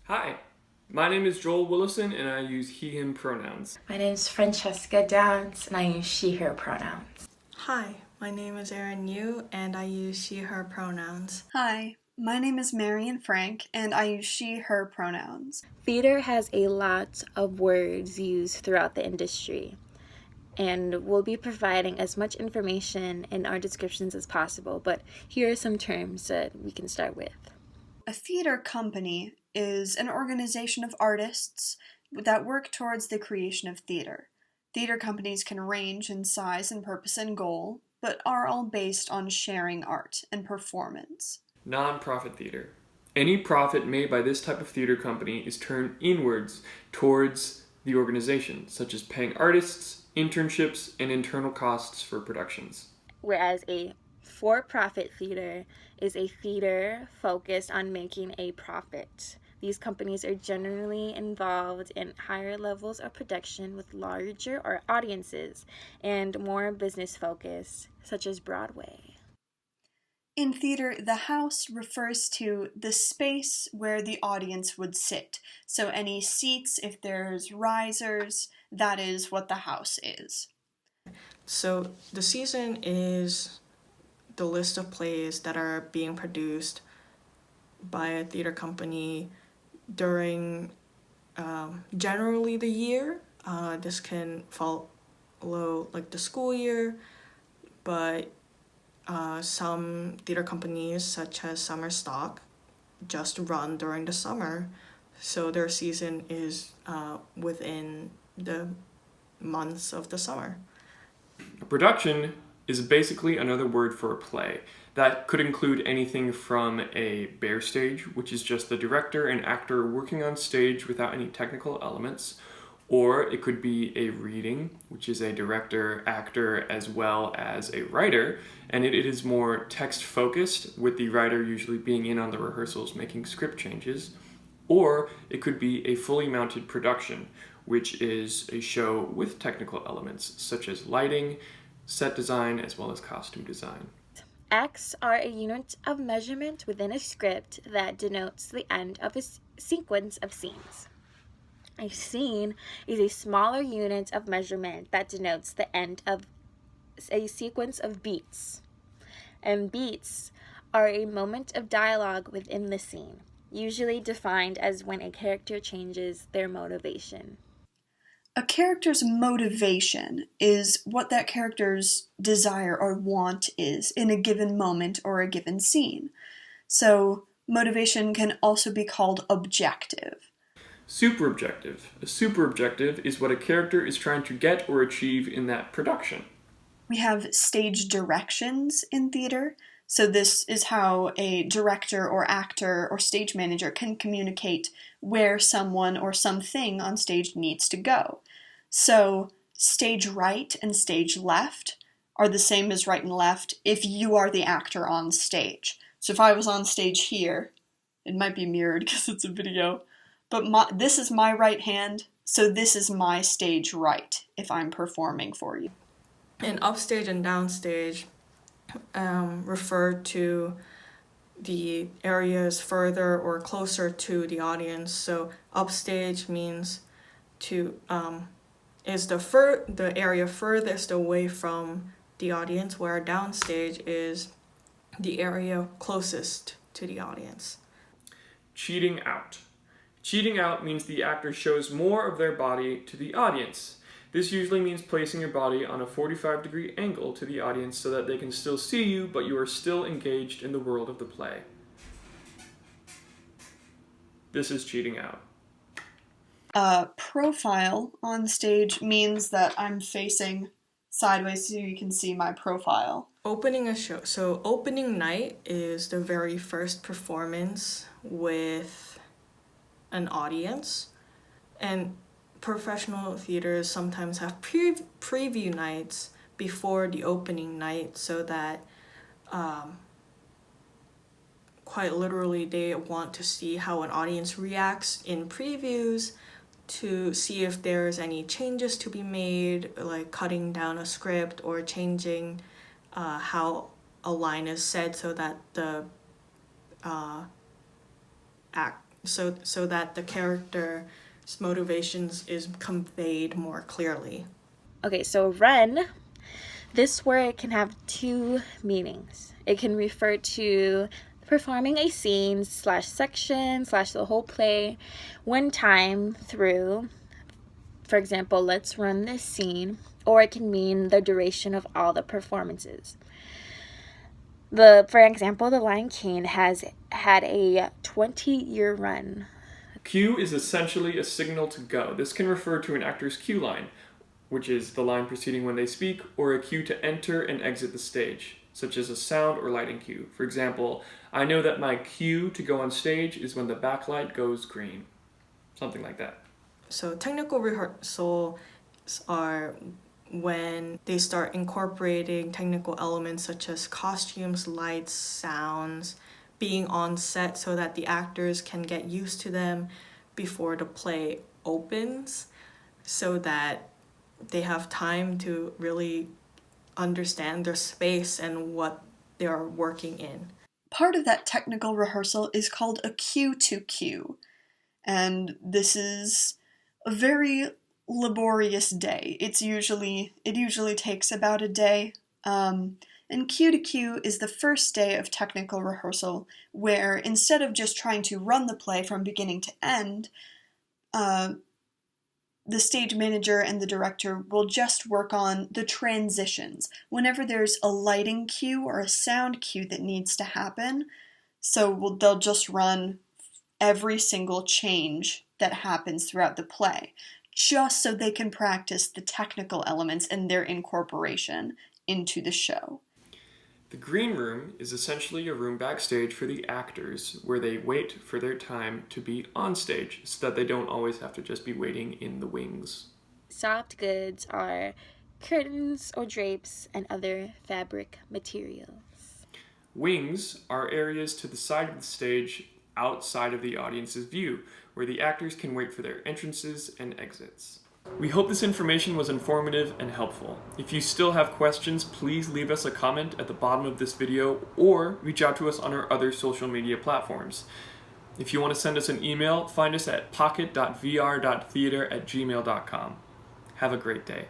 Hi, my name is Joel Willison and I use he, him pronouns. My name is Francesca Downs and I use she, her pronouns. Hi, my name is Erin Yu and I use she, her pronouns. Hi, my name is Marian Frank and I use she, her pronouns. Theater has a lot of words used throughout the industry, and we'll be providing as much information in our descriptions as possible, but here are some terms that we can start with. A theater company is an organization of artists that work towards the creation of theater. Theater companies can range in size and purpose and goal, but are all based on sharing art and performance. Non-profit theater. Any profit made by this type of theater company is turned inwards towards the organization, such as paying artists, internships, and internal costs for productions. Whereas a for-profit theater is a theater focused on making a profit. These companies are generally involved in higher levels of production with larger audiences and more business focus, such as Broadway. In theater, the house refers to the space where the audience would sit. So any seats, if there's risers, that is what the house is. So the season is the list of plays that are being produced by a theater company during generally the year. This can follow like the school year, but some theater companies such as Summer Stock just run during the summer, so their season is within the months of the summer. A production is basically another word for a play. That could include anything from a bare stage, which is just the director and actor working on stage without any technical elements, or it could be a reading, which is a director, actor, as well as a writer, and it is more text-focused, with the writer usually being in on the rehearsals making script changes. Or it could be a fully mounted production, which is a show with technical elements, such as lighting, set design, as well as costume design. Acts are a unit of measurement within a script that denotes the end of a sequence of scenes. A scene is a smaller unit of measurement that denotes the end of a sequence of beats. And beats are a moment of dialogue within the scene, usually defined as when a character changes their motivation. A character's motivation is what that character's desire or want is in a given moment or a given scene. So motivation can also be called objective. Superobjective. A superobjective is what a character is trying to get or achieve in that production. We have stage directions in theater. So this is how a director or actor or stage manager can communicate where someone or something on stage needs to go. So stage right and stage left are the same as right and left if you are the actor on stage. So if I was on stage here, it might be mirrored because it's a video, but this is my right hand, so this is my stage right if I'm performing for you. And upstage and downstage refer to the areas further or closer to the audience. So upstage means is the area furthest away from the audience, where downstage is the area closest to the audience. Cheating out. Cheating out means the actor shows more of their body to the audience. This usually means placing your body on a 45-degree angle to the audience so that they can still see you, but you are still engaged in the world of the play. This is cheating out. Profile on stage means that I'm facing sideways so you can see my profile. Opening a show. So opening night is the very first performance with an audience, and professional theaters sometimes have preview nights before the opening night, so that quite literally they want to see how an audience reacts in previews, to see if there's any changes to be made, like cutting down a script or changing how a line is said so that so that the character's motivations is conveyed more clearly. Okay, so run. This word can have two meanings. It can refer to performing a scene / section / the whole play one time through. For example, let's run this scene. Or it can mean the duration of all the performances. For example, The Lion King has had a 20-year run. Cue is essentially a signal to go. This can refer to an actor's cue line, which is the line preceding when they speak, or a cue to enter and exit the stage, such as a sound or lighting cue. For example, I know that my cue to go on stage is when the backlight goes green. Something like that. So technical rehearsals are when they start incorporating technical elements such as costumes, lights, sounds, being on set so that the actors can get used to them before the play opens, so that they have time to really understand their space and what they are working in. Part of that technical rehearsal is called a cue to cue, and this is a very laborious day. It usually takes about a day. And cue to cue is the first day of technical rehearsal, where instead of just trying to run the play from beginning to end, the stage manager and the director will just work on the transitions. Whenever there's a lighting cue or a sound cue that needs to happen, they'll just run every single change that happens throughout the play, just so they can practice the technical elements and their incorporation into the show. The green room is essentially a room backstage for the actors where they wait for their time to be on stage so that they don't always have to just be waiting in the wings. Soft goods are curtains or drapes and other fabric materials. Wings are areas to the side of the stage outside of the audience's view where the actors can wait for their entrances and exits. We hope this information was informative and helpful. If you still have questions, please leave us a comment at the bottom of this video or reach out to us on our other social media platforms. If you want to send us an email, find us at pocket.vr.theater@gmail.com. Have a great day.